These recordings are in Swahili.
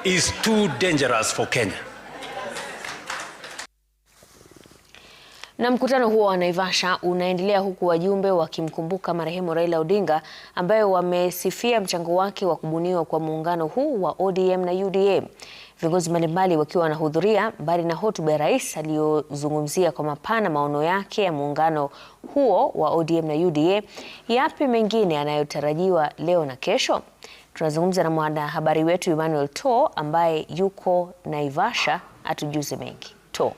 is too dangerous for Kenya. Na mkutano huo wa Naivasha unaendelea huku wajumbe wakimkumbuka marehemu Raila Odinga ambaye wamesifia mchango wake wa kubuniwa kwa muungano huu wa ODM na UDA. Viongozi mbalimbali wakiwa wanahudhuria, mbali na hotuba ya rais aliyozungumzia kwa mapana maono yake ya muungano huo wa ODM na UDA, yapi mengine yanayotarajiwa leo na kesho? Tunazungumza na mwanahabari wetu Emmanuel To ambaye yuko Naivasha atujuze mengi. To.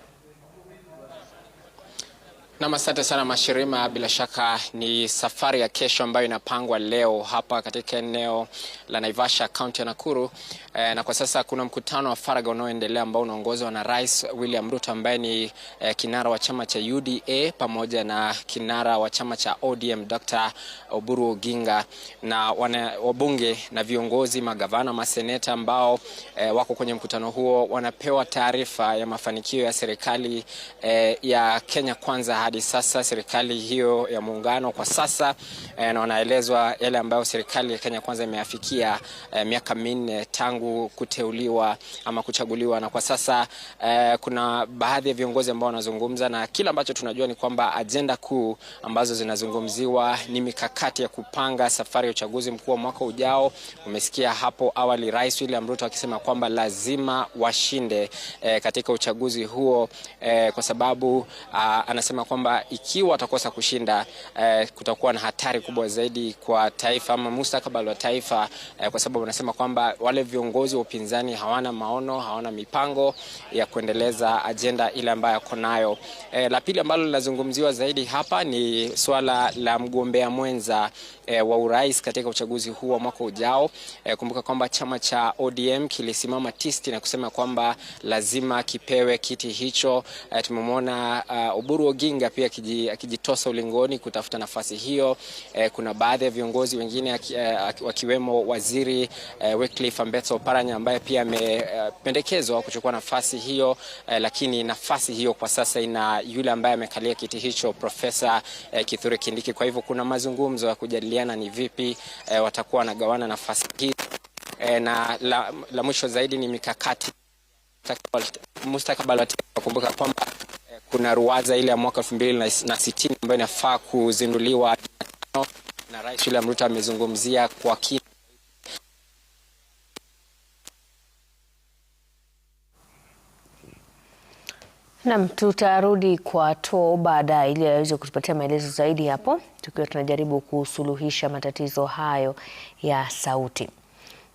Na asante sana Mashirima, bila shaka ni safari ya kesho ambayo inapangwa leo hapa katika eneo la Naivasha, kaunti ya Nakuru. Na kwa sasa kuna mkutano wa faragha unaoendelea ambao unaongozwa na Rais William Ruto ambaye ni kinara wa chama cha UDA pamoja na kinara wa chama cha ODM Dr. Oburu Oginga, na wabunge na viongozi, magavana, maseneta ambao wako kwenye mkutano huo wanapewa taarifa ya mafanikio ya serikali ya Kenya Kwanza hadi sasa, serikali hiyo ya muungano kwa sasa, na wanaelezwa yale ambayo serikali ya Kenya Kwanza imeafikia miaka minne tangu kuteuliwa ama kuchaguliwa. Na kwa sasa kuna baadhi ya viongozi ambao wanazungumza, na kila ambacho tunajua ni kwamba ajenda kuu ambazo zinazungumziwa ni mikakati ya kupanga safari ya uchaguzi mkuu wa mwaka ujao. Umesikia hapo awali Rais William Ruto akisema kwamba lazima washinde katika uchaguzi huo, kwa sababu anasema kwamba ikiwa watakosa kushinda kutakuwa na hatari kubwa zaidi kwa taifa ama mustakabali wa taifa, kwa sababu anasema kwamba wale viongozi wa upinzani hawana maono, hawana mipango ya kuendeleza ajenda ile ambayo yako nayo. La pili ambalo linazungumziwa zaidi hapa ni swala la mgombea mwenza wa urais katika uchaguzi huu wa mwaka ujao. Kumbuka kwamba chama cha ODM kilisimama tisti na kusema kwamba lazima kipewe kiti hicho. Tumemwona Oburu Oginga pia akijitosa ulingoni kutafuta nafasi hiyo. Kuna baadhi ya viongozi wengine wakiwemo waziri Wycliffe Ambetsa Oparanya ambaye pia amependekezwa kuchukua nafasi hiyo, lakini nafasi hiyo kwa sasa ina yule ambaye amekalia kiti hicho, Profesa Kithure Kindiki. Kwa hivyo kuna mazungumzo ya kujadiliana ni vipi watakuwa wanagawana nafasi hii, na la mwisho zaidi ni mikakati mustakabali. Kumbuka kwamba kuna ruwaza ile ya mwaka 2060 ambayo inafaa kuzinduliwa, na Rais William Ruto amezungumzia kwa kina. Naam, tutarudi kwa To baadaye ili aweze kutupatia maelezo zaidi hapo, tukiwa tunajaribu kusuluhisha matatizo hayo ya sauti.